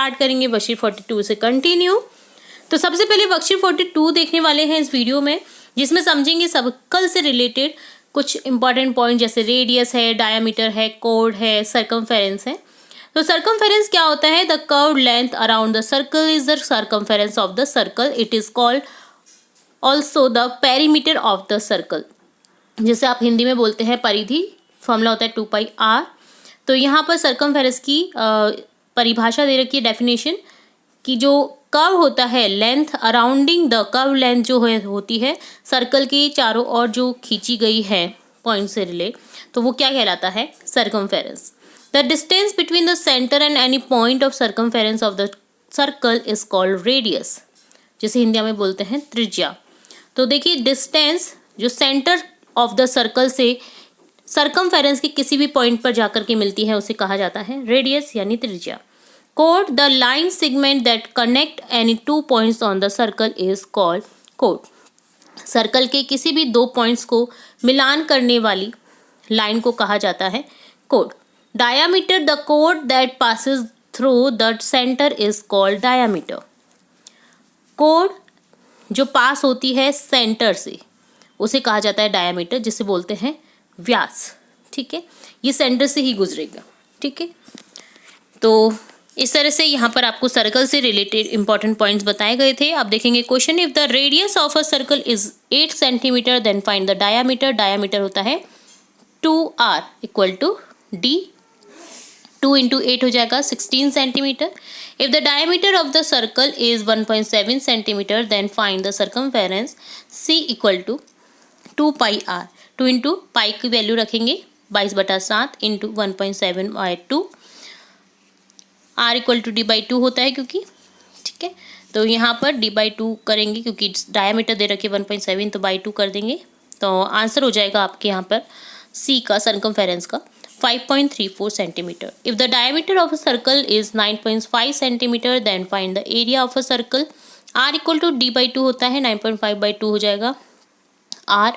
Start करेंगे worksheet 42 से continue. तो सबसे पहले वर्कशीट 42 देखने वाले हैं इस वीडियो में, जिसमें समझेंगे सर्कल से रिलेटेड कुछ इंपॉर्टेंट पॉइंट, जैसे रेडियस है, डायामीटर है, कोड है, सर्कमफेरेंस है। तो सर्कमफेरेंस क्या होता है? The curved length around the circle is the circumference of the circle. It is called also the perimeter of the circle. जैसे आप हिंदी में बोलते हैं परिधि, फॉर्मूला होता है 2πr। तो यहाँ पर सर्कमफेरेंस की परिभाषा दे रखी है, डेफिनेशन, कि जो कर्व होता है, लेंथ अराउंडिंग द कर्व, लेंथ जो होती है सर्कल के चारों ओर जो खींची गई है पॉइंट से रिलेट, तो वो क्या कहलाता है? Circumference. The distance between the centre and any point of circumference of the circle is called radius, जिसे हिंदी में बोलते हैं त्रिज्या। तो देखिए, डिस्टेंस जो सेंटर ऑफ द सर्कल से सर्कमफेरेंस के किसी भी पॉइंट पर जाकर के मिलती है उसे कहा जाता है रेडियस यानी त्रिज्या। Code, the line segment that connect any two points on the circle is called code. Circle के किसी भी दो पॉइंट्स को मिलान करने वाली लाइन को कहा जाता है code. Diameter, the code that passes through the centre is called diameter. Code जो पास होती है सेंटर से उसे कहा जाता है डायामीटर, जिसे बोलते हैं व्यास। ठीक है, ये सेंटर से ही गुजरेगा। ठीक है, तो इस तरह से यहाँ पर आपको सर्कल से रिलेटेड इंपॉर्टेंट पॉइंट्स बताए गए थे। आप देखेंगे question, if the radius of a circle is 8 centimetre then find the diameter. Diameter होता है 2r equal to d, 2 into 8 हो जाएगा 16 centimetre. If the diameter of the circle is 1.7 centimetre then find the circumference. c equal to 2πr, 2 into pi की value रखेंगे 22/7 into 1.7/2, r equal to d/2 होता है क्योंकि, ठीक है, तो यहाँ पर d/2 करेंगे क्योंकि डायमीटर दे रखे 1.7, तो by 2 कर देंगे। तो आंसर हो जाएगा आपके यहाँ पर c का, सर्कमफेरेंस का, 5.34 centimetre. If the diameter of a circle is 9.5 centimetre then find the area of a circle. r equal to d/2 होता है, 9.5/2 हो जाएगा। r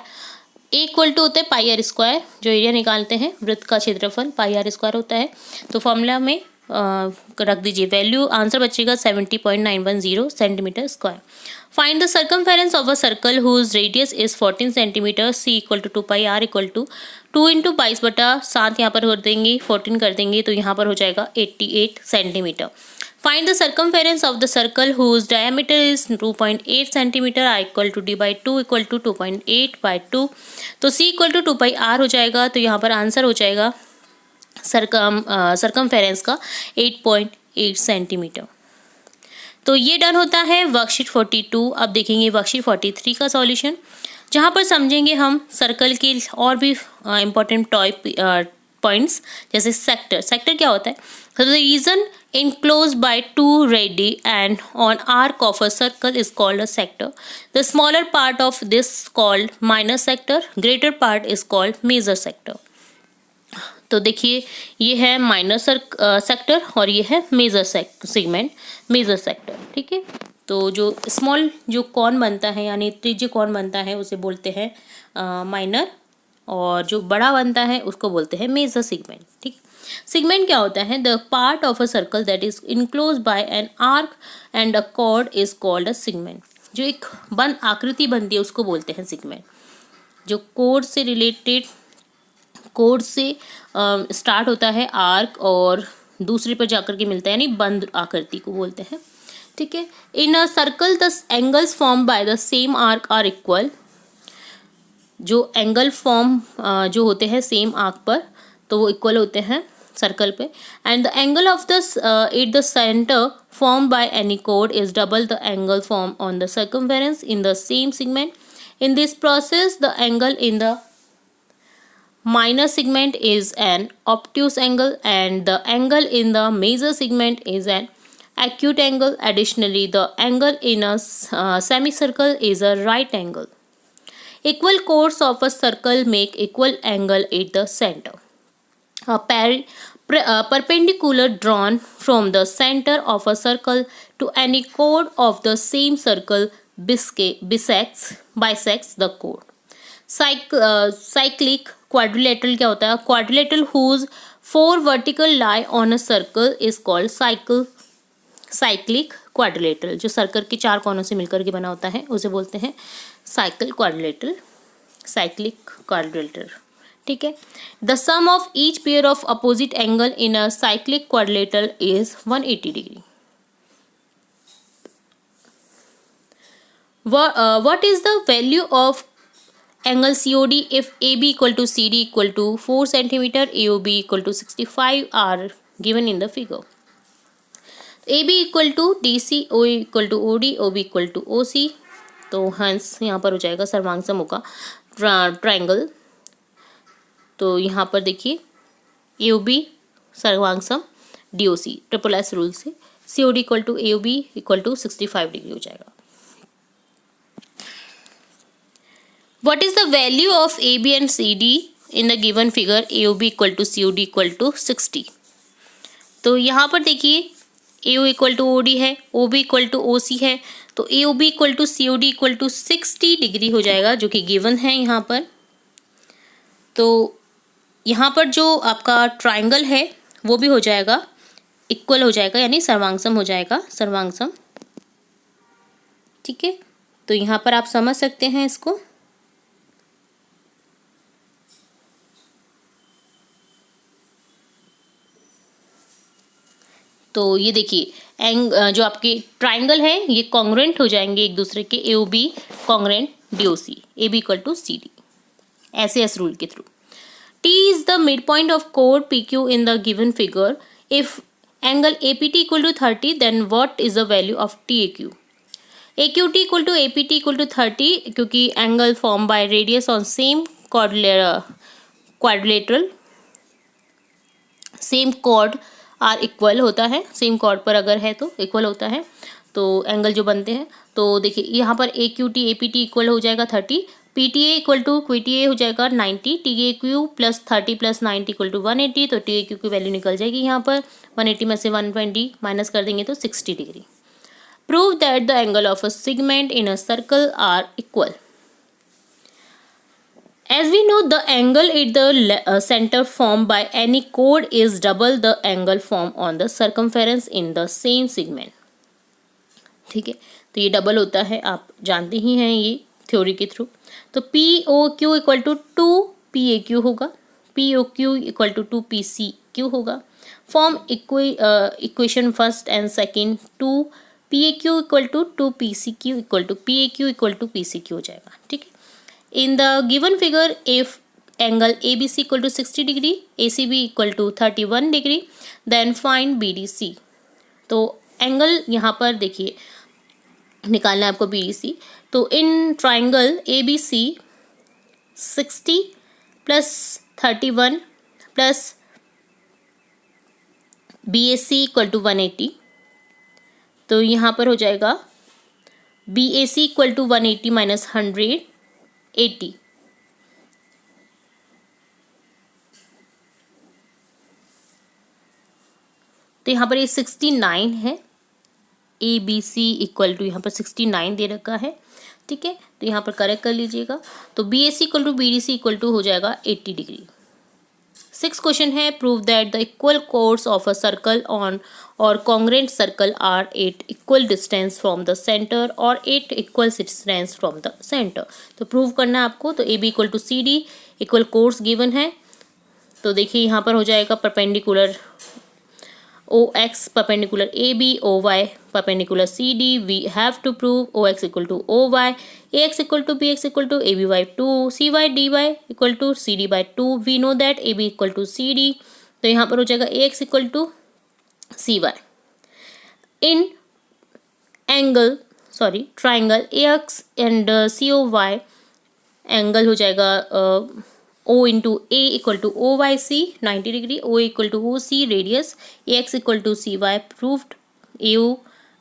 इक्वल टू होता है πr स्क्वायर, जो एरिया निकालते हैं वृत्त का क्षेत्रफल πr स्क्वायर होता है। तो फॉर्मूला में रख दीजिए वैल्यू, आंसर बचेगा 70.910 centimetre square. Find the circumference of a circle whose radius is 14 centimetre. c equal to 2πr equal to 2 into 22/7, यहाँ पर कर देंगे 14 कर देंगे, तो यहाँ पर हो जाएगा 88 centimetre. Find the circumference of the circle whose diameter is 2.8 centimetre. r equal to d/2 equal to 2.8/2, तो c इक्वल टू 2πr हो जाएगा। तो यहाँ पर आंसर हो जाएगा सर्कमफेरेंस का 8.8 सेंटीमीटर। तो ये डन होता है वर्कशीट 42। अब देखेंगे वर्कशीट 43 का सॉल्यूशन, जहाँ पर समझेंगे हम सर्कल के और भी इम्पोर्टेंट पॉइंट्स, जैसे सेक्टर। सेक्टर क्या होता है? So the region enclosed by two radii and on arc of a circle is called a sector. The smaller part of this called minor sector, greater part is called major sector. तो देखिए, ये है minor sector और ये है major segment, major sector. ठीक है, तो जो स्मॉल जो कॉन बनता है यानी त्रिज्य कॉन बनता है उसे बोलते हैं माइनर, और जो बड़ा बनता है उसको बोलते हैं मेजर सेगमेंट। ठीक, सेगमेंट क्या होता है? The part of a circle that is enclose by an arc and a cord is called a segment. जो एक बंद आकृति बनती है उसको बोलते हैं सेगमेंट। जो कोड से रिलेटेड, कोड से स्टार्ट होता है आर्क और दूसरे पर जाकर के मिलता है, यानी बंद आकृति को बोलते हैं। ठीक है, in a circle the angles form by the same arc are equal. जो एंगल फॉर्म जो होते हैं सेम आर्क पर, तो वो इक्वल होते हैं सर्कल पे। And the angle of the at the centre form by any code is double the angle form on the circumference in the same segment. In this process the angle in the minor segment is an obtuse angle and the angle in the major segment is an acute angle. Additionally, the angle in a semicircle is a right angle. Equal chords of a circle make equal angle at the center. A perpendicular drawn from the center of a circle to any chord of the same circle bisects the chord. Cyclic quadrilateral क्या होता है? Quadrilateral whose 4 vertical lie on a circle is called cyclic quadrilateral, जो circle के 4 कोनों से मिलकर के बना होता है उसे बोलते हैं साइकिल क्वाड्रिलेटरल, साइक्लिक क्वाड्रिलेटरल। ठीक है। The sum of each pair of opposite angle in a cyclic quadrilateral is 180 degree. What is the value of angle COD if AB equal to CD equal to 4 centimeter, AOB equal to 65 are given in the figure? AB equal to DC, OA equal to OD, OB equal to OC। तो हंस यहाँ पर हो जाएगा सर्वांगसम होगा triangle. तो यहाँ पर देखिए AOB सर्वांगसम DOC ट्रिपल एस रूल से COD equal to AOB equal to 65 degree हो जाएगा। What is the value of AB and CD in the given figure? AOB equal to COD equal to 60। तो यहाँ पर देखिए AO इक्वल टू OD है, OB equal to OC है, तो AOB equal to COD equal to 60 degree हो जाएगा, जो कि गिवन है यहाँ पर। तो यहाँ पर जो आपका ट्राइंगल है वो भी हो जाएगा इक्वल हो जाएगा, यानी सर्वांगसम हो जाएगा, सर्वांगसम। ठीक है। तो यहाँ पर आप समझ सकते हैं इसको। तो ये देखिए जो आपके ट्राइंगल है ये कॉन्ग्रुएंट हो जाएंगे एक दूसरे के, AOB congruent DOC, AB equal to CD, SAS rule के through. T is the midpoint of chord PQ in the given figure. If angle APT equal to 30, then what is the value of TAQ? AQT equal to APT equal to 30 क्योंकि angle formed by radius on same quadrilateral, same chord are equal होता है, same cord पर अगर है तो equal होता है, तो एंगल जो बनते हैं। तो देखिए यहाँ पर AQT APT इक्वल हो जाएगा 30, PTA इक्वल टू QTA हो जाएगा 90, TAQ plus 30 plus 90 equal to 180। तो TAQ की वैल्यू निकल जाएगी यहाँ पर 180 में से 120 माइनस कर देंगे तो 60 degree. Prove that the angle of a segment in a circle are equal. As we know, the angle at the center formed by any chord is double the angle formed on the circumference in the same segment। ठीक है। तो ये double होता है, आप जानते ही हैं ये थ्योरी के थ्रू। तो POQ इक्वल टू 2 PAQ होगा, POQ इक्वल टू 2 PCQ होगा। Form equation first and second 2 PAQ equal to 2 PCQ equal to PAQ equal to PCQ हो जाएगा। ठीक है। In the given figure, if angle ABC equal to 60 degree, ACB equal to 31 degree, then find BDC। तो angle यहाँ पर देखिए निकालना है आपको BDC। तो in triangle ABC 60 plus 31 plus BAC equal to 180, तो यहाँ पर हो जाएगा BAC इक्वल टू 180 माइनस 180। तो यहाँ पर ये 69 है, ABC इक्वल टू यहाँ पर 69 दे रखा है। ठीक है। तो यहाँ पर करेक्ट कर लीजिएगा। तो BAC equal to BDC equal to हो जाएगा 80 डिग्री। 6 क्वेश्चन है, prove that the equal chords of a circle on और congruent circle are at equal distance from the centre और at equal distance from the centre. तो prove करना है आपको। तो AB equal to CD equal chords given है। तो देखिए यहाँ पर हो जाएगा perpendicular OX perpendicular AB, OY perpendicular CD. We have to prove OX equal to OY, AX equal to BX equal to AB by 2, CY DY equal to CD by 2. We know that AB equal to CD. तो यहाँ पर हो जाएगा AX equal to CY. In triangle AX and COY angle हो जाएगा O into A equal to OYC 90 degree, O equal to OC radius, AX equal to CY proved, AO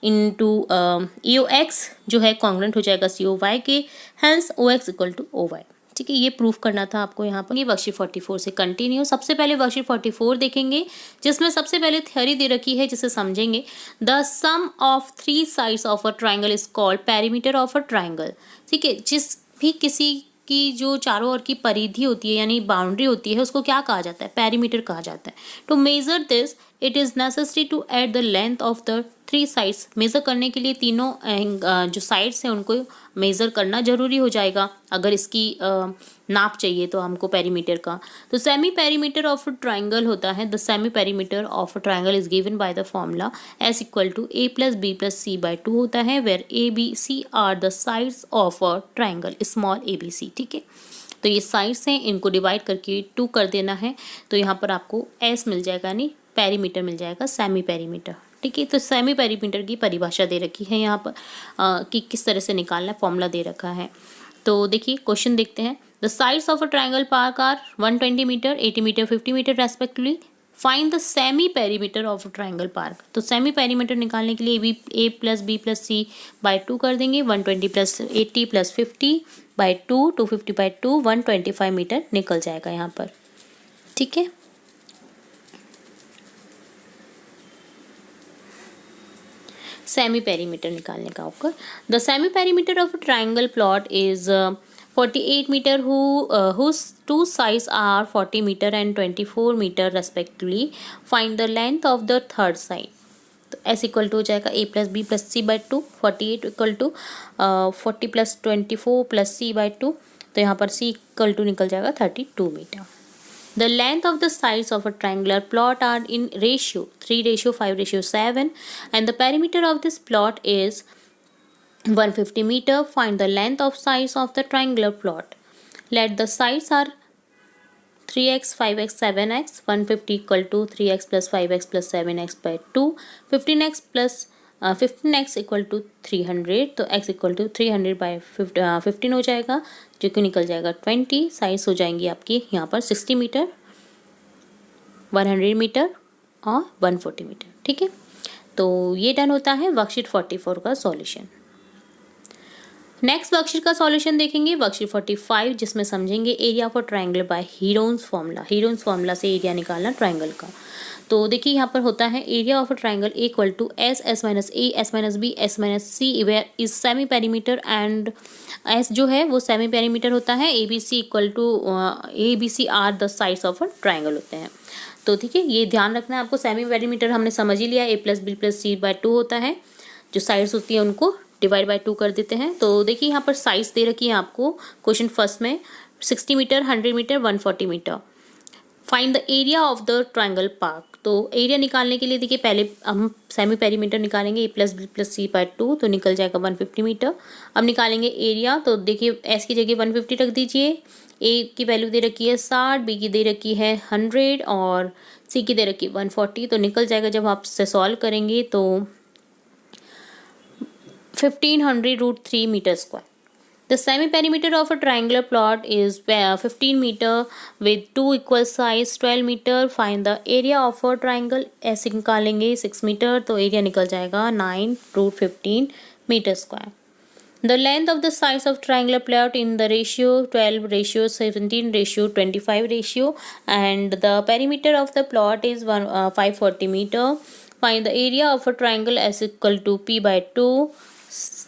into AOX जो है congruent हो जाएगा COY के, hence OX equal to OY। ठीक है। ये प्रूफ करना था आपको यहाँ पर। ये वर्कशीट 44 से कंटिन्यू। सबसे पहले वर्कशीट 44 देखेंगे, जिसमें सबसे पहले थ्योरी दे रखी है जिसे समझेंगे। The sum of 3 sides of a triangle is called perimeter of a triangle. ठीक है। जिस भी किसी की जो चारों ओर की परिधि होती है यानी बाउंड्री होती है उसको क्या कहा जाता है? पेरीमीटर कहा जाता है। To measure this it is necessary to add the length of the 3 sides measure करने के लिए तीनों जो साइड्स हैं उनको मेज़र करना ज़रूरी हो जाएगा अगर इसकी नाप चाहिए तो हमको पेरीमीटर का। तो semi perimeter of a triangle होता है, the semi perimeter of a triangle is given by the formula S equal to A plus B plus C by 2 होता है, where A B C are the sides of a triangle small A B C. ठीक है, तो ये sides हैं, इनको divide करके 2 कर देना है, तो यहाँ पर आपको एस मिल जाएगा, यानी पेरीमीटर मिल जाएगा, सेमी पेरीमीटर। ठीक है, तो सेमी पेरीमीटर की परिभाषा दे रखी है यहाँ पर कि किस तरह से निकालना है, फॉर्मूला दे रखा है। तो देखिए क्वेश्चन देखते हैं। The sides of a triangle park are 120 metre, 80 metre, 50 metre respectively. Find the semi perimeter of a triangle park. तो सेमी पेरीमीटर निकालने के लिए A plus B plus C by 2 कर देंगे, 120 plus 80 plus 50 by 2, 250 by 2, 125 metre निकल जाएगा यहाँ पर। ठीक है, सेमी पेरीमीटर निकालने का होकर। The semi perimeter of a triangle plot is 48 metre whose two sides are 40 meter and 24 meter respectively. Find the length of the third side. तो एस इक्वल टू हो जाएगा A plus B plus C by 2, 48 equal to 40 plus 24 plus C by 2, तो यहाँ पर सी equal to निकल जाएगा 32 metre. The length of the sides of a triangular plot are in ratio 3:5:7 and the perimeter of this plot is 150 meter. Find the length of sides of the triangular plot. Let the sides are 3x, 5x, 7x. 150 equal to 3x plus 5x plus 7x by 2. 15x plus 15x equal to 300, तो x equal to 300 by 15 हो जाएगा, जो कि निकल जाएगा 20। Size हो जाएंगी आपकी यहाँ पर 60 मीटर, 100 मीटर और 140 मीटर। ठीक है, तो ये डन होता है वर्कशीट 44 का सॉल्यूशन। नेक्स्ट वर्कशीट का सॉल्यूशन देखेंगे, वर्कशीट 45, जिसमें समझेंगे area of a triangle by Heron's formula. Heron's formula से एरिया निकालना ट्राइंगल का। तो देखिए यहाँ पर होता है area of a triangle equal to S, S minus A, S minus B, S minus C, where is semi perimeter and S जो है वो सेमी पेरीमीटर होता है, A B C equal to A B C are the sides of a triangle होते हैं। तो ठीक है, ये ध्यान रखना है आपको, सेमी पेरीमीटर हमने समझ ही लिया, A plus B plus C by 2 होता है, जो साइड्स होती है उनको डिवाइड बाई 2 कर देते हैं। तो देखिए यहाँ पर साइज दे रखी है आपको क्वेश्चन फर्स्ट में, 60 metre, 100 metre, 140 metre. Find the area of the triangle park. तो एरिया निकालने के लिए देखिए पहले हम सेमी पेरीमीटर निकालेंगे, A plus B plus C by 2, तो निकल जाएगा 150 मीटर। अब निकालेंगे एरिया, तो देखिए एस की जगह 150 रख दीजिए, ए की वैल्यू दे रखी है 60, बी की दे रखी है 100 और सी की दे रखी है 140, तो निकल जाएगा जब आप से सॉल्व करेंगे तो 1500√3 metre square. The semi perimeter of a triangular plot is 15 meter with 2 equal sides 12 meter. Find the area of a triangle. ऐसे निकालेंगे 6 मीटर, तो एरिया निकल जाएगा 9√15 metre square. The length of the sides of triangular plot in the ratio 12:17:25 ratio, and the perimeter of the plot is 540 meter. Find the area of a triangle as equal to p by 2,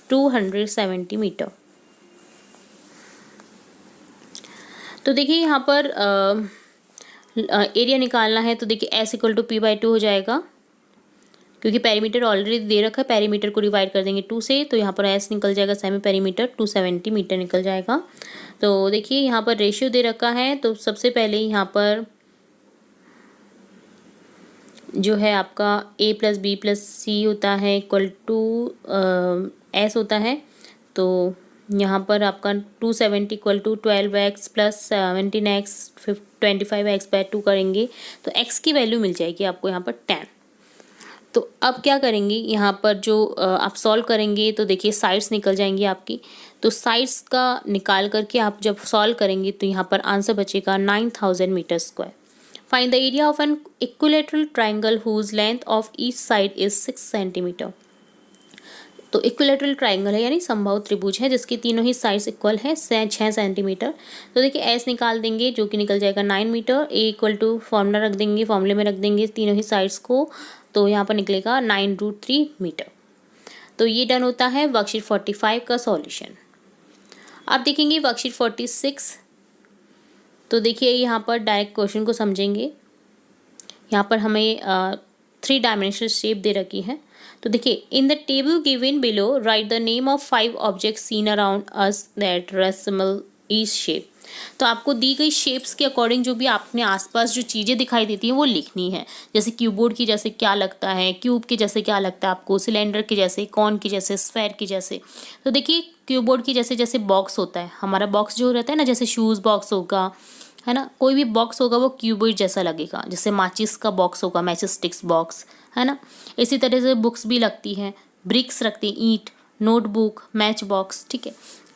270 metre. तो देखिए यहाँ पर area निकालना है, तो देखिए S equal to P by 2 हो जाएगा, क्योंकि पेरीमीटर ऑलरेडी दे रखा है, पेरीमीटर को डिवाइड कर देंगे 2 से, तो यहाँ पर एस निकल जाएगा सेमी पेरीमीटर 270 मीटर निकल जाएगा। तो देखिए यहाँ पर रेशियो दे रखा है, तो सबसे पहले यहाँ पर जो है आपका ए प्लस बी प्लस सी होता है इक्वल टू एस होता है, तो यहाँ पर आपका 270 equal to 12x plus 17x 25x by 2 करेंगे, तो x की वैल्यू मिल जाएगी आपको यहाँ पर 10। तो अब क्या करेंगे, यहाँ पर जो आप सॉल्व करेंगे तो देखिए साइड्स निकल जाएंगी आपकी, तो साइड्स का निकाल करके आप जब सॉल्व करेंगे तो यहाँ पर आंसर बचेगा 9000 metre square. Find the area of an equilateral triangle whose length of each side is 6 centimetre. तो इक्विलेटरल ट्राइंगल है, यानी समबाहु त्रिभुज है जिसकी तीनों ही साइड्स इक्वल है 6 सेंटीमीटर। तो देखिए एस निकाल देंगे, जो कि निकल जाएगा 9 metre. A equal to formula रख देंगे, फॉर्मूले में रख देंगे तीनों ही साइड्स को, तो यहाँ पर निकलेगा 9√3 मीटर। तो ये डन होता है वर्कशीट 45 का सॉल्यूशन। अब देखेंगे वर्कशीट 46। तो देखिए यहाँ पर डायरेक्ट क्वेश्चन को समझेंगे। यहाँ पर हमें 3 डायमेंशनल शेप दे रखी है, तो देखिए, in the table given below write the name of 5 objects seen around us that resemble each shape. तो आपको दी गई शेप्स के अकॉर्डिंग जो भी आपने आसपास जो चीज़ें दिखाई देती हैं वो लिखनी है। जैसे क्यूबोर्ड की जैसे क्या लगता है, क्यूब के जैसे क्या लगता है आपको, सिलेंडर के जैसे, कॉन की जैसे, स्फेयर की जैसे। तो देखिए, क्यूबोर्ड की जैसे जैसे बॉक्स होता है, हमारा बॉक्स जो रहता है ना, जैसे शूज़ बॉक्स होगा, है ना, कोई भी बॉक्स होगा वो क्यूबोर्ड जैसा लगेगा। जैसे माचिस का बॉक्स होगा, मैचिस स्टिक्स बॉक्स, है ना। इसी तरह से बुक्स भी लगती हैं, ब्रिक्स रखती हैं, ईंट, नोटबुक, मैच बॉक्स, ठीक है।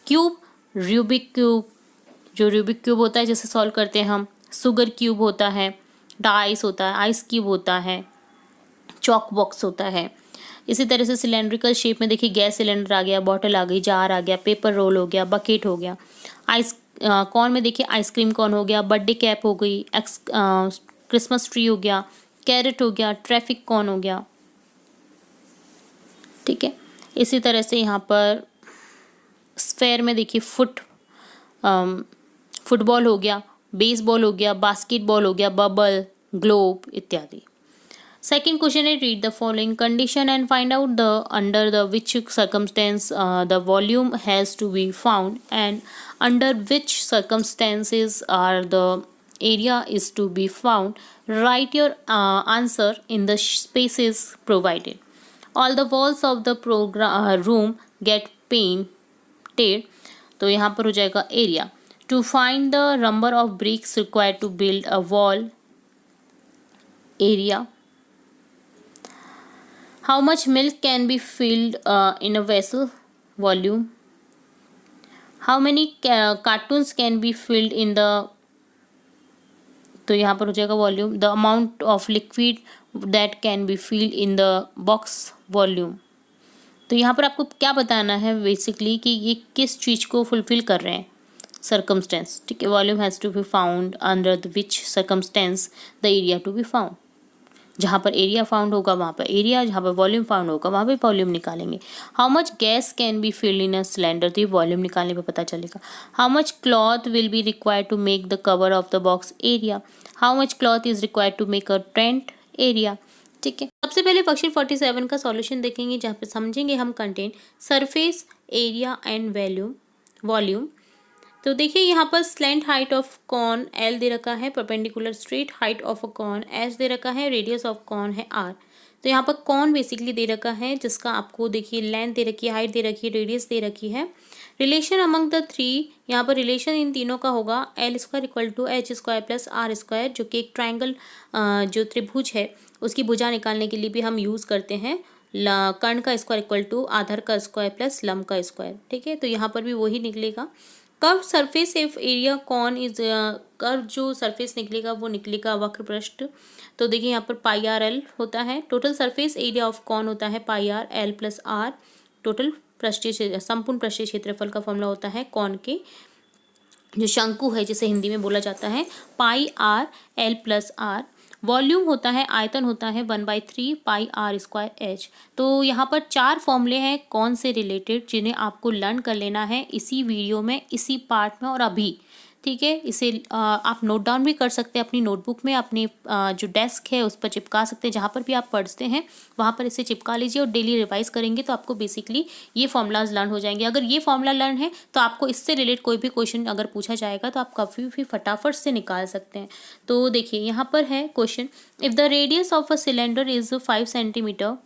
क्यूब, रूबिक क्यूब, जो रूबिक क्यूब होता है जैसे सॉल्व करते हैं हम, सुगर क्यूब होता है, डाइस होता है, आइस क्यूब होता है, चॉक बॉक्स होता है। इसी तरह से सिलेंड्रिकल शेप में देखिए, गैस सिलेंडर आ गया, बॉटल आ गई, जार आ गया, पेपर रोल हो गया, बकेट हो गया। आइस कॉर्न में देखिए, आइसक्रीम कॉर्न हो गया, बर्थडे कैप हो गई, क्रिसमस ट्री हो गया, कैरेट हो गया, ट्रैफिक कॉर्न हो गया, ठीक है। इसी तरह से यहाँ पर स्फेयर में देखिए, फुटबॉल हो गया, बेसबॉल हो गया, बास्केटबॉल हो गया, बबल, ग्लोब इत्यादि। सेकेंड क्वेश्चन है, read the following condition and find out the under the which circumstance the volume has to be found and under which circumstances are the area is to be found. Write your answer in the spaces provided. All the walls of the room get painted. तो यहाँ पर हो जाएगा area. To find the number of bricks required to build a wall, area. How much milk can be filled in a vessel, volume. How many cartons can be filled in the, तो यहाँ पर हो जाएगा volume. The amount of liquid that can be field in the box, volume. तो यहाँ पर आपको क्या बताना है बेसिकली कि ये किस चीज़ को फुलफिल कर रहे हैं, सर्कमस्टेंस, ठीक है। Volume has to be found under the which circumstance the area to be found. जहाँ पर एरिया फाउंड होगा वहाँ पर एरिया, जहाँ पर वॉल्यूम फाउंड होगा वहाँ पे वॉल्यूम निकालेंगे। How much gas can be filled in a cylinder, तो ये वॉल्यूम निकालने पे पता चलेगा। How much cloth will be required to make the cover of the box, area. How much cloth is required to make a tent, area, ठीक है। सबसे पहले वर्कशीट 47 का सॉल्यूशन देखेंगे, जहाँ पे समझेंगे हम content, surface, area and volume. तो देखिए, यहाँ पर slant height of cone L दे रखा है, perpendicular straight height of a cone H दे रखा है, रेडियस ऑफ कॉन है आर। तो यहाँ पर कॉन बेसिकली दे रखा है, जिसका आपको देखिए लेंथ दे रखी है, हाइट दे रखी है, रेडियस दे रखी है। रिलेशन अमंग द थ्री, यहाँ पर रिलेशन इन तीनों का होगा L square equal to H square plus R square, जो कि एक ट्राइंगल जो त्रिभुज है उसकी भुजा निकालने के लिए भी हम यूज़ करते हैं। कर्ण का स्क्वायर इक्वल टू आधार का स्क्वायर प्लस लंब का स्क्वायर, ठीक है। तो यहाँ पर भी वही निकलेगा। Curve surface if area cone is, curve जो सरफेस निकलेगा वो निकलेगा वक्र पृष्ठ। तो देखिए, यहाँ पर पाई आर एल होता है। Total surface area of cone होता है pi R L plus R. Total पृष्ठीय संपूर्ण पृष्ठीय क्षेत्रफल का फॉर्मूला होता है कॉन के, जो शंकु है जिसे हिंदी में बोला जाता है, pi R L plus R. Volume होता है, आयतन होता है 1/3 पाई आर स्क्वायर एच। तो यहाँ पर 4 फॉर्मूले हैं कौन से रिलेटेड, जिन्हें आपको लर्न कर लेना है इसी वीडियो में, इसी पार्ट में और अभी, ठीक है। इसे आप नोट डाउन भी कर सकते हैं अपनी नोटबुक में, अपने जो डेस्क है उस पर चिपका सकते हैं, जहाँ पर भी आप पढ़ते हैं वहाँ पर इसे चिपका लीजिए और डेली रिवाइज करेंगे तो आपको बेसिकली ये फॉर्मूलाज लर्न हो जाएंगे। अगर ये फॉर्मूला लर्न है तो आपको इससे रिलेटेड कोई भी क्वेश्चन अगर पूछा जाएगा तो आप कभी भी फटाफट से निकाल सकते हैं। तो देखिए, यहाँ पर है question, if the radius of a cylinder is 5 centimetre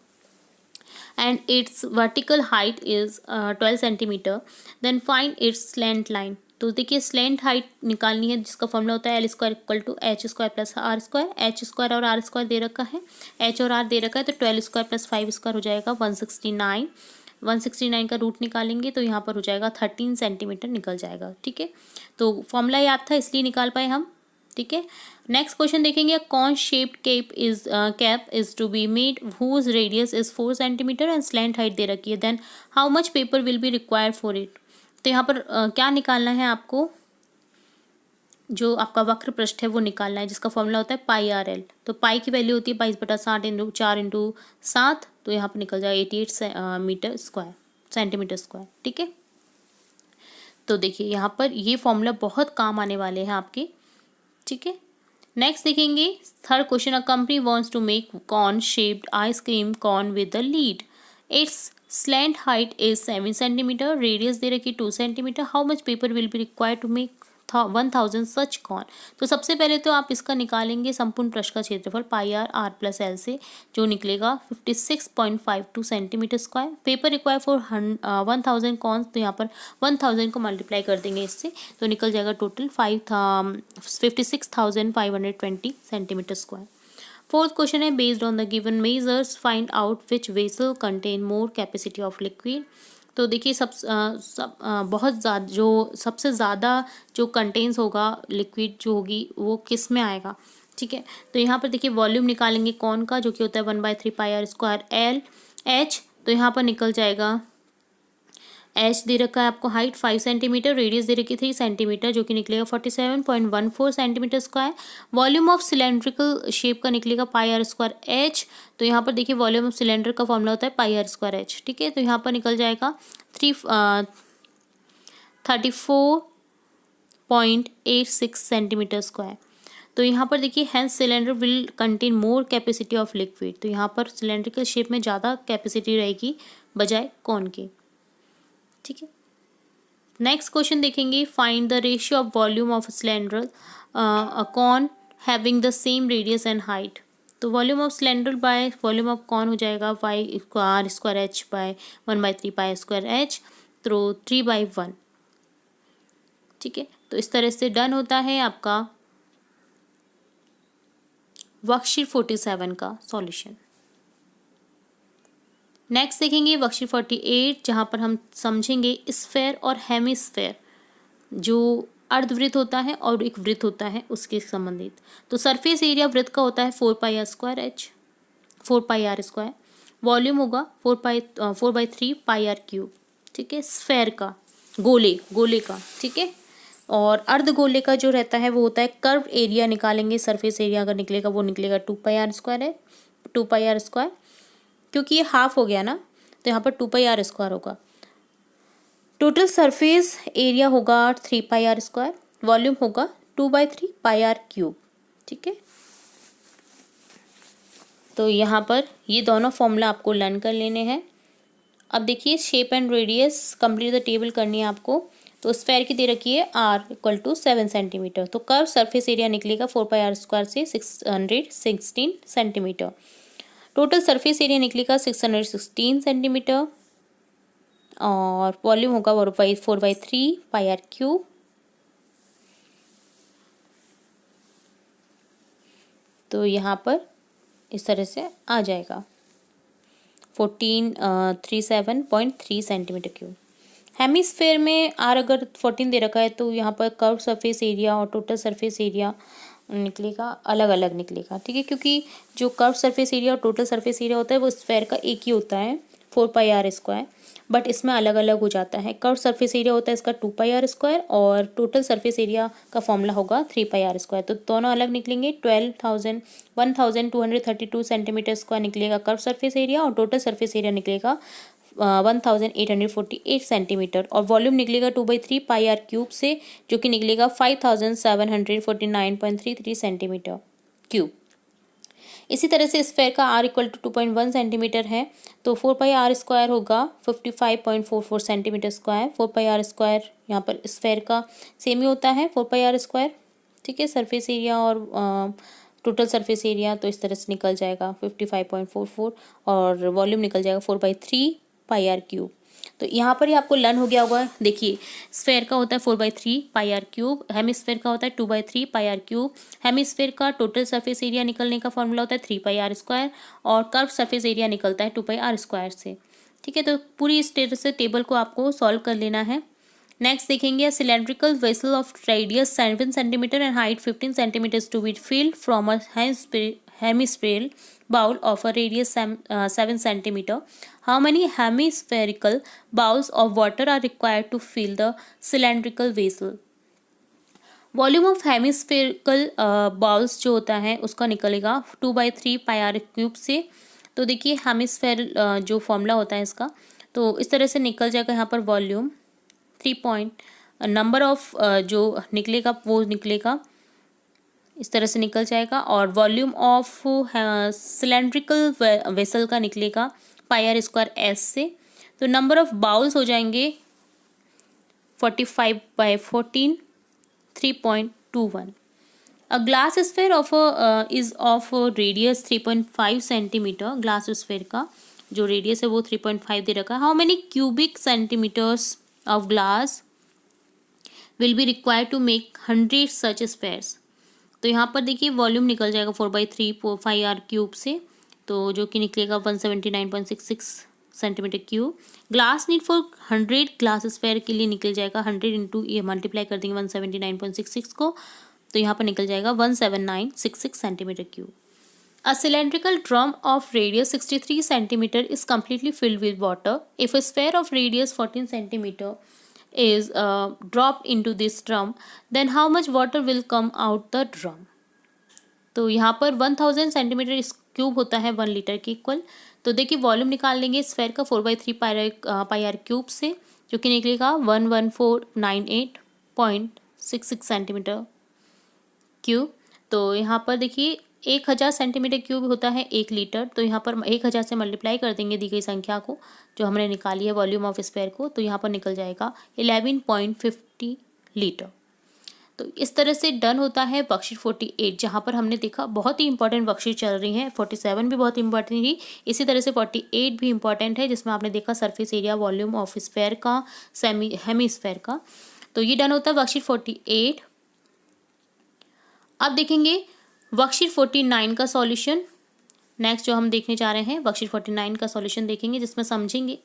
and its vertical height is 12 centimetre, then find its slant line। तो देखिए, स्लैंट हाइट निकालनी है, जिसका फॉर्मूला होता है L square equal to H square plus R square. H square और R square दे रखा है, एच और आर दे रखा है, तो 12 स्क्वायर प्लस 5 स्क्वायर हो जाएगा 169। 169 का रूट निकालेंगे तो यहाँ पर हो जाएगा 13 सेंटीमीटर निकल जाएगा, ठीक है। तो फॉर्मूला याद था इसलिए निकाल पाए हम, ठीक है। नेक्स्ट क्वेश्चन देखेंगे, cone shaped cap is to be made whose radius is 4 centimetre and slant height दे रखी है, then how much paper will be required for it. तो यहाँ पर क्या निकालना है आपको, जो आपका वक्र पृष्ठ है वो निकालना है, जिसका फॉर्मूला होता है पाई आर एल। तो पाई की वैल्यू होती है 22/60 × 4 × 7, तो यहाँ पर निकल जाएगा 88 मीटर स्क्वायर, सेंटीमीटर स्क्वायर, ठीक है। तो देखिए, यहाँ पर ये फॉर्मूला बहुत काम आने वाले हैं आपके, ठीक है। नेक्स्ट देखेंगे third question, a company wants to make cone shaped ice cream cone with the lid. Its slant height is 7 centimetre, radius दे रखी 2 centimetre, how much paper will be required to make 1000 such cone. तो सबसे पहले तो आप इसका निकालेंगे संपूर्ण पृष्ठ का क्षेत्रफल पाई आर आर प्लस एल से, जो निकलेगा 56.52 centimetre square. Paper require for 1000 corns, तो यहाँ पर 1000 को मल्टीप्लाई कर देंगे इससे, तो निकल जाएगा total 56,520 centimetre square. Fourth question है, based on the given measures find out which vessel contain more capacity of liquid. तो देखिए बहुत ज़्यादा जो सबसे ज़्यादा जो कंटेन्स होगा लिक्विड जो होगी वो किस में आएगा, ठीक है। तो यहाँ पर देखिए वॉल्यूम निकालेंगे कौन का, जो कि होता है 1/3 पाई आर स्क्वायर एल एच। तो यहाँ पर निकल जाएगा एच दे रखा है आपको हाइट 5 सेंटीमीटर, रेडियस दे रखी 3 सेंटीमीटर, जो कि निकलेगा 47.14 centimetre square. Volume of cylindrical shape का निकलेगा पाई आर स्क्वायर एच। तो यहाँ पर देखिए वॉल्यूम ऑफ सिलेंडर का फॉर्मूला होता है पाई आर स्क्वायर एच, ठीक है। तो यहाँ पर निकल जाएगा 34.86 सेंटीमीटर स्क्वायर। तो यहाँ पर देखिए hence cylinder will contain more capacity of liquid, तो यहाँ पर सिलेंड्रिकल शेप में ज़्यादा कैपेसिटी रहेगी बजाय कौन के, ठीक है। नेक्स्ट क्वेश्चन देखेंगे, find the ratio of volume of cylinder cone having the same radius and height. तो volume of cylinder by volume of cone हो जाएगा Y R square H by 1/3 pi square H, तो 3/1, ठीक है। तो इस तरह से डन होता है आपका वर्कशीट 47 का सॉल्यूशन। नेक्स्ट देखेंगे वर्कशीट 48, जहाँ पर हम समझेंगे स्फेयर और हेमिस्फेयर, जो अर्धवृत्त होता है और एक वृत्त होता है उसके संबंधित। तो सरफेस एरिया वृत्त का होता है 4 pi R square H, 4 pi R square. Volume होगा 4/3 पाई आर क्यूब, ठीक है। स्फेयर का गोले का, ठीक है। और अर्धगोले का जो रहता है वो होता है कर्व एरिया निकालेंगे, सरफेस एरिया अगर निकलेगा वो निकलेगा 2 पाई आर स्क्वायर है, 2 पाई आर स्क्वायर, क्योंकि ये हाफ हो गया ना, तो यहाँ पर 2 पाई आर स्क्वायर होगा। टोटल सरफेस एरिया होगा 3 पाई आर स्क्वायर, वॉल्यूम होगा 2/3 पाई आर क्यूब, ठीक है। तो यहाँ पर ये दोनों फॉर्मूला आपको लर्न कर लेने हैं। अब देखिए shape and radius complete the table करनी है आपको। तो स्फेयर की दे रखी है आर इक्वल टू 7 सेंटीमीटर, तो कर्व सरफेस एरिया निकलेगा 4 पाई आर स्क्वायर से 616 सेंटीमीटर। टोटल सरफेस एरिया निकलेगा 616 सेंटीमीटर, और वॉल्यूम होगा 4/3 पाई आर क्यूब। तो यहाँ पर इस तरह से आ जाएगा 1437.3 सेंटीमीटर क्यूब। हेमिस्फेयर में आर अगर 14 दे रखा है, तो यहाँ पर कर्व सरफेस एरिया और टोटल सरफेस एरिया निकलेगा अलग अलग निकलेगा, ठीक है। क्योंकि जो कर्व सरफेस एरिया और टोटल सरफेस एरिया होता है वो स्फेयर का एक ही होता है 4 पाई आर स्क्वायर, बट इसमें अलग अलग हो जाता है। कर्व सरफेस एरिया होता है इसका 2 पाई आर स्क्वायर, और टोटल सरफेस एरिया का फॉर्मूला होगा 3 पाई आर स्क्वायर। तो दोनों अलग निकलेंगे। 1232 सेंटीमीटर स्क्वायर निकलेगा कर्व सरफेस एरिया, और टोटल सरफेस एरिया निकलेगा 1848 सेंटीमीटर, और वॉल्यूम निकलेगा 2/3 पाई आर क्यूब से, जो कि निकलेगा 5749.33 सेंटीमीटर क्यूब। इसी तरह से स्फेयर का आर इक्वल टू 2.1 सेंटीमीटर है, तो 4 पाई आर स्क्वायर होगा 55.44 centimetre square. 4 pi R square यहाँ पर स्फेयर का सेम ही होता है 4 पाई आर स्क्वायर, ठीक है। सरफेस एरिया और टोटल सरफेस एरिया तो इस तरह से निकल जाएगा 55.44, और वॉल्यूम निकल जाएगा 4/3 पाई आर क्यूब। तो यहाँ पर ही आपको लर्न हो गया होगा। देखिए स्फेयर का होता है 4/3 पाई आर क्यूब, हेमिस्फेयर का होता है 2/3 पाई आर क्यूब। हेमिस्फेयर का टोटल सरफेस एरिया निकलने का फॉर्मूला होता है 3 पाई आर स्क्वायर, और कर्व सरफेस एरिया निकलता है 2 पाई आर स्क्वायर से, ठीक है। तो पूरी इस तरह से टेबल को आपको सॉल्व कर लेना है। नेक्स्ट देखेंगे, cylindrical vessel of radius 7 centimetre and height 15 centimetre to be filled from a hemispherical bowl of a radius 7 centimeter. How many hemispherical bowls of water are required to fill the cylindrical vessel? Volume of hemispherical bowls जो होता है उसका निकलेगा 2/3 पाई are cube से। तो देखिए hemisphere जो formula होता है इसका, तो इस तरह से निकल जाएगा यहाँ पर वॉल्यूम 3 पॉइंट नंबर ऑफ जो निकलेगा वो निकलेगा इस तरह से निकल जाएगा, और वॉल्यूम ऑफ सिलेंड्रिकल वेसल का निकलेगा पाई आर स्क्वायर एस से। तो नंबर ऑफ बाउल्स हो जाएंगे 45/14, 3.21। A glass sphere of is of radius 3.5 centimetre. Glass sphere का जो रेडियस है वो 3.5 दे रखा है। How many cubic centimetres of glass will be required to make 100 such spheres. तो यहाँ पर देखिए वॉल्यूम निकल जाएगा 4/3 से, तो जो कि निकलेगा 179.66 centimetre cube. Glass need for 100 glass sphere के लिए निकल जाएगा 100 इंटू ये मल्टीप्लाई कर देंगे 179.66 को, तो यहाँ पर निकल जाएगा 17966 centimetre cube. A cylindrical drum of radius 63 centimeter is completely filled with water. If a sphere of radius 14 centimeter is dropped into this drum, then how much water will come out the drum? तो यहाँ पर 1000 centimetre cube होता है 1 litre के equal. तो देखिए volume निकाल लेंगे स्फेयर का 4/3 पाई आर क्यूब से, जो कि निकलेगा 11498.66 सेंटीमीटर क्यूब। तो यहाँ पर देखिए 1000 सेंटीमीटर क्यूब होता है 1 लीटर, तो यहाँ पर 1000 से मल्टीप्लाई कर देंगे दी गई संख्या को जो हमने निकाली है वॉल्यूम ऑफ स्फेयर को, तो यहाँ पर निकल जाएगा 11.50 लीटर। तो इस तरह से डन होता है वर्कशीट 48, जहाँ पर हमने देखा बहुत ही इंपॉर्टेंट वर्कशीट चल रही है। 47 भी बहुत इंपॉर्टेंट थी, इसी तरह से 48 भी इंपॉर्टेंट है, जिसमें आपने देखा surface area volume of sphere का, हेमी स्फेयर का। तो ये डन होता है वर्कशीट 48। अब देखेंगे वर्कशीट 49 का सॉल्यूशन। नेक्स्ट जो हम देखने जा रहे हैं वर्कशीट 49 का सॉल्यूशन देखेंगे, जिसमें समझेंगे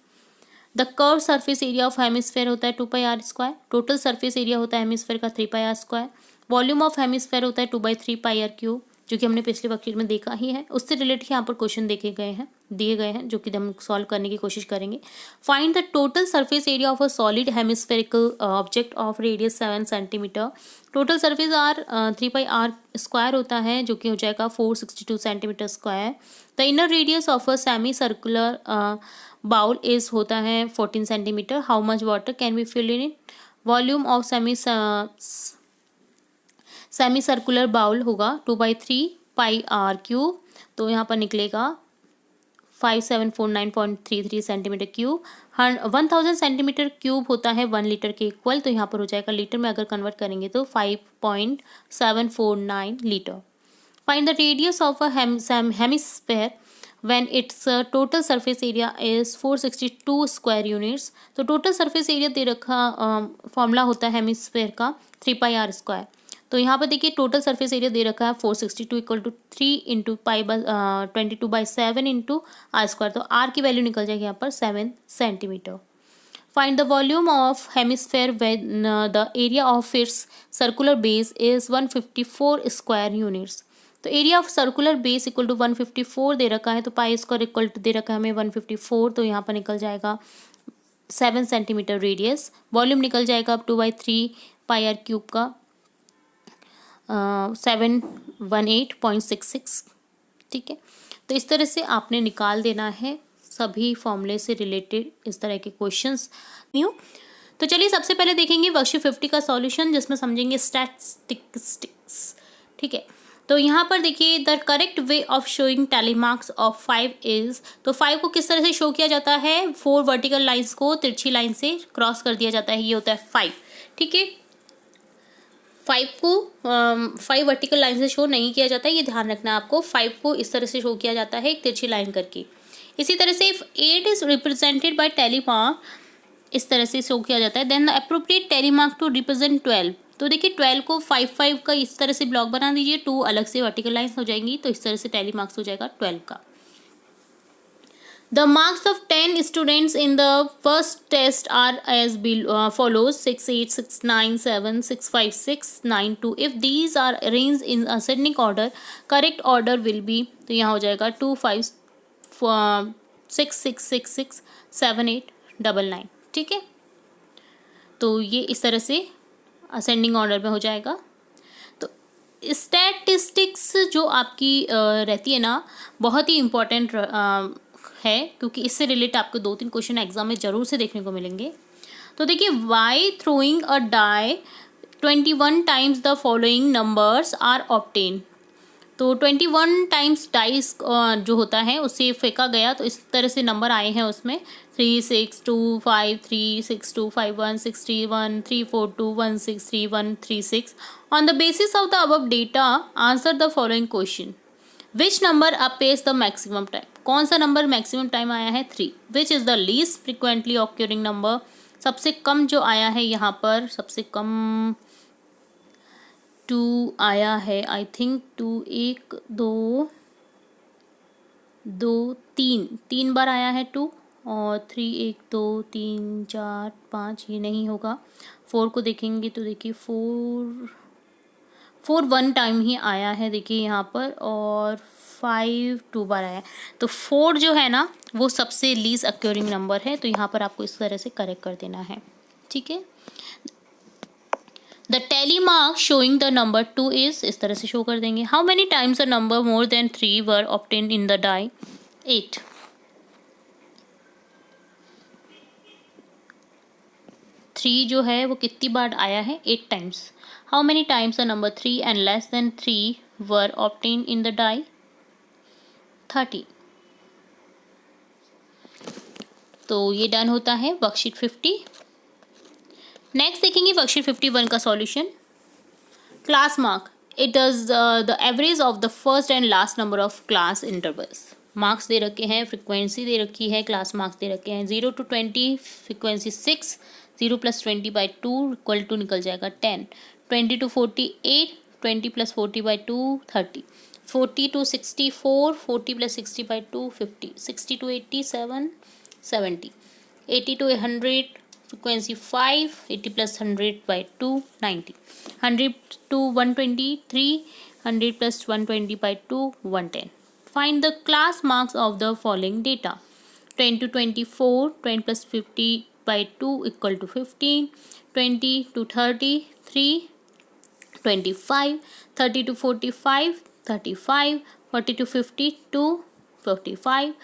the curve surface area of hemisphere होता है 2πr square. Total surface area होता है हेमिस्फेयर का 3πr square. Volume of hemisphere होता है 2/3 पाई आर क्यूब, जो कि हमने पिछले वर्कशीट में देखा ही है। उससे रिलेटेड यहाँ पर क्वेश्चन दिए गए हैं जो कि हम सॉल्व करने की कोशिश करेंगे। Find the total surface area of a solid hemispherical object of radius 7 centimetre. Total surface are 3πr square होता है, जो कि हो जाएगा 462 centimetre square. The inner radius of a semi circular bowl is होता है 14 centimetre. How much water can be fill in it. Volume of semi circular bowl होगा 2/3 पाई are cube, तो यहाँ पर निकलेगा 5749.33 सेंटीमीटर क्यूब। 1000 सेंटीमीटर क्यूब होता है 1 litre के इक्वल, तो यहाँ पर हो जाएगा लीटर में अगर कन्वर्ट करेंगे तो 5.749 litre. Find the radius of a hemisphere when its total surface area is 462 square units. तो टोटल सरफेस एरिया दे रखा फॉर्मूला होता है हेमिस्फेयर का 3πr स्क्वायर। तो यहाँ पर देखिए टोटल सरफेस एरिया दे रखा है 462 equal to 3 into pi 22/7 into R square, तो आर की वैल्यू निकल जाएगी यहाँ पर 7 centimetre. Find the volume of hemisphere when the area of its circular base is 154 square units. तो area of circular base equal to 154 दे रखा है, तो पाई स्क्वायर इक्वल टू दे रखा है हमें 154, तो यहाँ पर निकल जाएगा 7 सेंटीमीटर रेडियस। वॉल्यूम निकल जाएगा अब 2/3 पाई आर क्यूब का 718.66। ठीक है, तो इस तरह से आपने निकाल देना है सभी फॉर्मूले से रिलेटेड इस तरह के क्वेश्चंस न्यू। तो चलिए सबसे पहले देखेंगे वर्कशीट 50 का सॉल्यूशन, जिसमें समझेंगे स्टैटिस्टिक्स। ठीक है, तो यहाँ पर देखिए the correct way of showing tally marks of 5 is, तो 5 को किस तरह से शो किया जाता है, 4 वर्टिकल लाइंस को तिरछी लाइन से क्रॉस कर दिया जाता है, ये होता है 5। ठीक है, 5 को 5 वर्टिकल लाइन से शो नहीं किया जाता है, ये ध्यान रखना है आपको। 5 को इस तरह से शो किया जाता है एक तिरछी लाइन करके। इसी तरह से if 8 is represented by tally mark, इस तरह से शो किया जाता है, then the appropriate tally mark to represent 12। तो देखिए 12 को 5 का इस तरह से ब्लॉक बना दीजिए, 2 अलग से वर्टिकल लाइंस हो जाएंगी, तो इस तरह से टैली मार्क्स हो जाएगा 12 का। The marks of 10 students in the first test are as follows 6, 8, 6, 9, 7, 6, 5, 6, 9, 2। If these are arranged in ascending order, correct order will be, तो यहाँ हो जाएगा 2, 5, 6, 6, 6, 6, 7, 8, 9, 9। ठीक है, तो ये इस तरह से असेंडिंग ऑर्डर में हो जाएगा। तो स्टैटिस्टिक्स जो आपकी रहती है ना, बहुत ही इम्पोर्टेंट है, क्योंकि इससे रिलेटेड आपको 2-3 क्वेश्चन एग्जाम में जरूर से देखने को मिलेंगे। तो देखिए by throwing a die 21 times the following numbers are obtain. तो 21 टाइम्स डाइस जो होता है उसे फेंका गया, तो इस तरह से नंबर आए हैं उसमें 3 6 2 5 3 6 2 5 1 6 3 1 3 4 2 1 6 3 1 3 6। On the basis of the above data answer the following question. Which number appears the maximum time? कौन सा नंबर मैक्सिमम टाइम आया है? 3। Which is the least frequently occurring number? सबसे कम जो आया है यहाँ पर, सबसे कम 2 आया है, आई थिंक 2 1 2 2 3 बार आया है 2, और 3 1 2 3 4 5 ये नहीं होगा। 4 को देखेंगे तो देखिए 4 1 टाइम ही आया है देखिए यहाँ पर, और 5 2 बार आया है। तो 4 जो है ना वो सबसे लीस्ट अक्योरिंग नंबर है, तो यहाँ पर आपको इस तरह से करेक्ट कर देना है। ठीक है, the tally mark showing the number 2 is, इस तरह से शो कर देंगे। How many times a number more than 3 were obtained in the die? 8। Three जो है वो कितनी बार आया है? 8 times. How many times a number 3 and less than 3 were obtained in the die? 30। तो ये डन होता है वर्कशीट 50। नेक्स्ट देखेंगे वर्कशीट 51 का solution. Class mark, it does the average of the first and last number of class intervals. Marks दे रखे हैं, frequency दे रखी है, क्लास मार्क्स दे रखे हैं। 0 to 20 फ्रिक्वेंसी 6, 0 + 20/2 इक्वल टू निकल जाएगा 10। 20 to 48, 20 + 40/2 30। 40 to 64, 40 + 60/2 50। 60 to 87 70। 80 to 100 frequency 5, 80 + 100/2 90। 100 to 123, 100 + 120/2 110। Find the class marks of the following data. 10 to 24, 10 + 50/2 equal to 15, 20 to 30 3, 25, 30 to 45 35, 40 to 50 2, 45,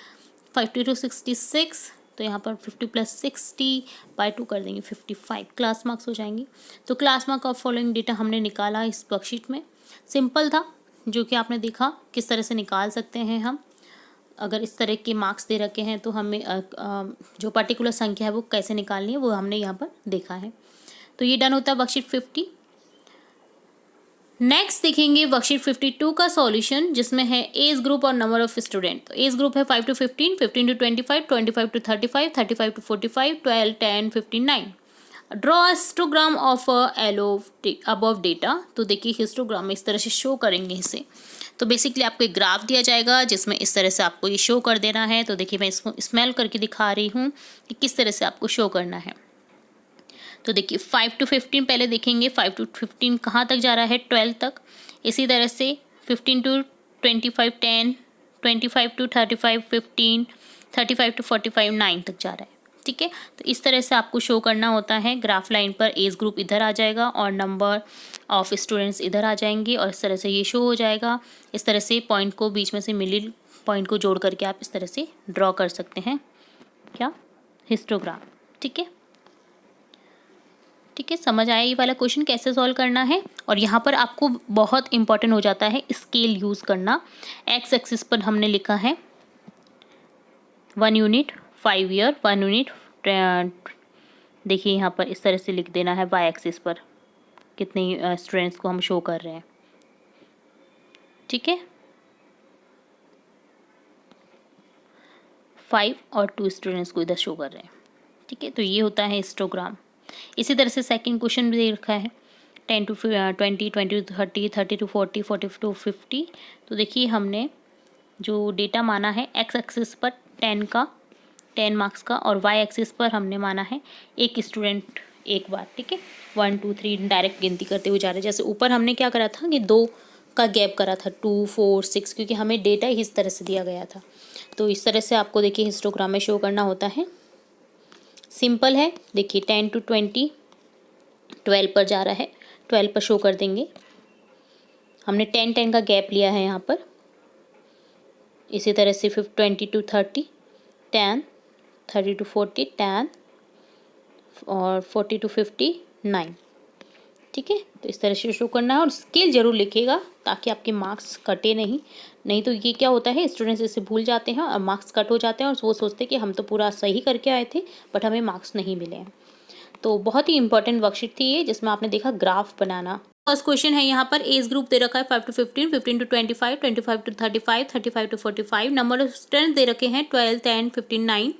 50 to 66, तो यहाँ पर 50 + 60/2 कर देंगे 55, क्लास मार्क्स हो जाएंगे। तो class mark of following data हमने निकाला इस वर्कशीट में। सिंपल था, जो कि आपने देखा किस तरह से निकाल सकते हैं हम। अगर इस तरह के मार्क्स दे रखे हैं तो हमें जो पर्टिकुलर संख्या है वो कैसे निकालनी है वो हमने यहाँ पर देखा है। तो ये डन होता है वर्कशीट 50। नेक्स्ट देखेंगे वर्कशीट 52 का सॉल्यूशन, जिसमें है एज ग्रुप और नंबर ऑफ स्टूडेंट। तो एज ग्रुप है 5 to 15, 15 to 25, 25 to 35, 35 to 45, 12, 10, 15, 9। Draw histogram of एलो अबव डेटा। तो देखिए हिस्टोग्राम में इस तरह से शो करेंगे इसे। तो बेसिकली आपको एक ग्राफ दिया जाएगा जिसमें इस तरह से आपको ये शो कर देना है। तो देखिए मैं इसको स्मेल करके दिखा रही हूँ कि किस तरह से आपको शो करना है। तो देखिए 5 to 15 पहले देखेंगे, 5 to 15 कहाँ तक जा रहा है? 12 तक। इसी तरह से 15 to 25 10, 25 to 35 15, 35 to 45 9 तक जा रहा है। ठीक है, तो इस तरह से आपको शो करना होता है। ग्राफ लाइन पर एज ग्रुप इधर आ जाएगा और नंबर ऑफ स्टूडेंट्स इधर आ जाएंगे, और इस तरह से ये शो हो जाएगा। इस तरह से पॉइंट को बीच में से मिडिल पॉइंट को जोड़ करके आप इस तरह से ड्रॉ कर सकते हैं, क्या? हिस्टोग्राम। ठीक है, ठीक है, समझ आया ये वाला क्वेश्चन कैसे सॉल्व करना है। और यहाँ पर आपको बहुत इंपॉर्टेंट हो जाता है स्केल यूज़ करना। एक्स एक्सिस पर हमने लिखा है 1 यूनिट 5 ईयर, 1 यूनिट देखिए यहाँ पर इस तरह से लिख देना है वाई एक्सिस पर कितने स्टूडेंट्स को हम शो कर रहे हैं। ठीक है, 5 और 2 स्टूडेंट्स को इधर शो कर रहे हैं। ठीक है, तो ये होता है हिस्टोग्राम। इसी तरह से सेकंड क्वेश्चन भी दे रखा है 10 to 20, 20 to 30, 30 to 40, 40 to 50। तो देखिए हमने जो डेटा माना है एक्स एक्सिस पर 10 मार्क्स का, और वाई एक्सिस पर हमने माना है एक स्टूडेंट एक बार। ठीक है, 1 2 3 डायरेक्ट गिनती करते हुए जा रहे हैं। जैसे ऊपर हमने क्या करा था कि 2 का गैप करा था 2 4 6, क्योंकि हमें डेटा ही इस तरह से दिया गया था। तो इस तरह से आपको देखिए हिस्टोग्राम में शो करना होता है। सिंपल है, देखिए 10 to 20 12 पर जा रहा है, 12 पर शो कर देंगे। हमने 10 का गैप लिया है यहाँ पर। इसी तरह से 20 to 30 10, 30 to 40 10, और 40 to 50 9। ठीक है, तो इस तरह से शो करना है और स्केल जरूर लिखिएगा ताकि आपके मार्क्स कटे नहीं तो ये क्या होता है, स्टूडेंट्स इसे भूल जाते हैं और मार्क्स कट हो जाते हैं और वो सोचते हैं कि हम तो पूरा सही करके आए थे बट हमें मार्क्स नहीं मिले हैं। तो बहुत ही इंपॉर्टेंट वर्कशीट थी ये, जिसमें आपने देखा ग्राफ बनाना। फर्स्ट क्वेश्चन है यहाँ पर, एज ग्रुप दे रखा है 5 to 15, 15 to 25, 25 to 35, 35 to 45, number of students they रखे हैं 12, 10, 15, 9।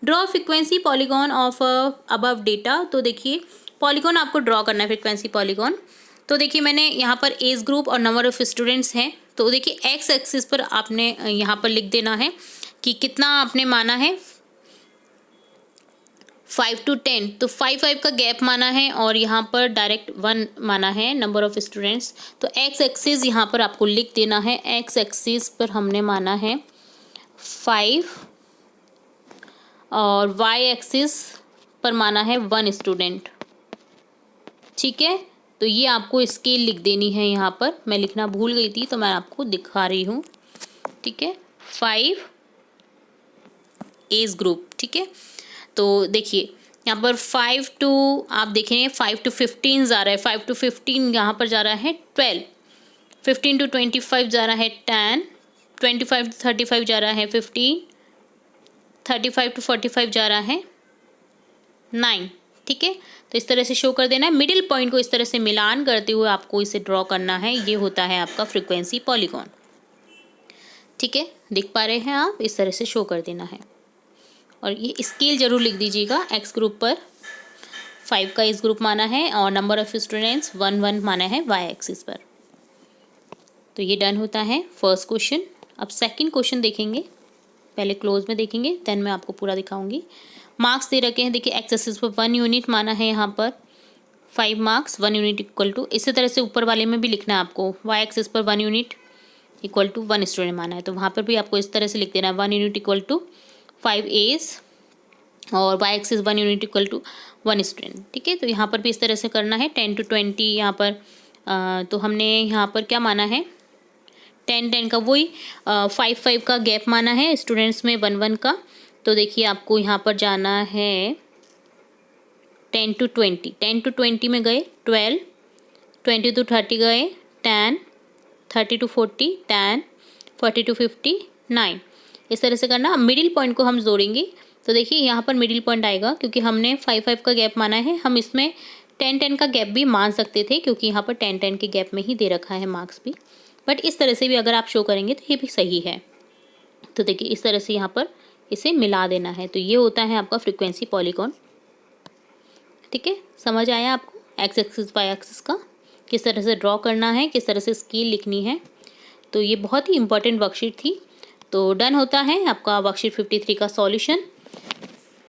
Draw frequency polygon of above data. तो देखिए पॉलीगॉन आपको ड्रॉ करना है, फ्रीक्वेंसी पॉलीगॉन। तो देखिए मैंने यहाँ पर एज ग्रुप और नंबर ऑफ स्टूडेंट्स हैं, तो देखिए एक्स एक्सिस पर आपने यहाँ पर लिख देना है कि कितना आपने माना है 5 to 10, तो 5 का गैप माना है और यहाँ पर डायरेक्ट 1 माना है नंबर ऑफ स्टूडेंट्स। तो एक्स एक्सिस यहाँ पर आपको लिख देना है, एक्स एक्सिस पर हमने माना है 5 और वाई एक्सिस पर माना है 1 स्टूडेंट। ठीक है, तो ये आपको स्केल लिख देनी है यहाँ पर, मैं लिखना भूल गई थी तो मैं आपको दिखा रही हूँ। ठीक है, 5 एज ग्रुप। ठीक है, तो देखिए यहाँ पर 5 to आप देखेंगे 5 to 15 जा रहा है, 5 to 15 यहाँ पर जा रहा है 12, 15 to 25 जा रहा है 10, 25 to 35 जा रहा है 15, 35 to 45 जा रहा है 9। ठीक है, तो इस तरह से शो कर देना है। मिडिल पॉइंट को इस तरह से मिलान करते हुए आपको इसे ड्रॉ करना है, ये होता है आपका फ्रीक्वेंसी पॉलीगॉन। ठीक है, देख पा रहे हैं आप, इस तरह से शो कर देना है और ये स्केल जरूर लिख दीजिएगा। एक्स ग्रुप पर 5 का एज ग्रुप माना है और नंबर ऑफ स्टूडेंट्स 1 माना है वाई एक्सिस पर। तो ये डन होता है फर्स्ट क्वेश्चन। अब सेकंड क्वेश्चन देखेंगे, पहले क्लोज में देखेंगे देन मैं आपको पूरा दिखाऊंगी। मार्क्स दे रखे हैं, देखिए एक्स एक्सिस पर 1 यूनिट माना है यहाँ पर 5 मार्क्स, 1 यूनिट इक्वल टू, इसी तरह से ऊपर वाले में भी लिखना है आपको, वाई एक्सिस पर 1 यूनिट इक्वल टू 1 स्टूडेंट माना है, तो वहाँ पर भी आपको इस तरह से लिख देना है 1 यूनिट इक्वल टू 5 एज और Y axis 1 unit equal to 1 student. ठीक है, तो यहाँ पर भी इस तरह से करना है। 10 to 20 यहाँ पर तो हमने यहाँ पर क्या माना है 10 का, वही 5 का गैप माना है स्टूडेंट्स में 1 का। तो देखिए आपको यहाँ पर जाना है 10 to 20, 10 to 20 में गए 12, 20 to 30 गए 10, 30 to 40 10, 40 to 50 9। इस तरह से करना। अब मिडिल पॉइंट को हम जोड़ेंगे, तो देखिए यहाँ पर मिडिल पॉइंट आएगा क्योंकि हमने 5 का गैप माना है, हम इसमें 10 का गैप भी मान सकते थे क्योंकि यहाँ पर 10 के गैप में ही दे रखा है मार्क्स भी, बट इस तरह से भी अगर आप शो करेंगे तो ये भी सही है। तो देखिए इस तरह से यहाँ पर इसे मिला देना है, तो ये होता है आपका फ्रीक्वेंसी पॉलीगॉन। ठीक है, समझ आया आपको एक्स एक्सिस वाई एक्सिस का किस तरह से ड्रॉ करना है, किस तरह से स्केल लिखनी है। तो ये बहुत ही इंपॉर्टेंट वर्कशीट थी। तो डन होता है आपका वर्कशीट 53 का सॉल्यूशन।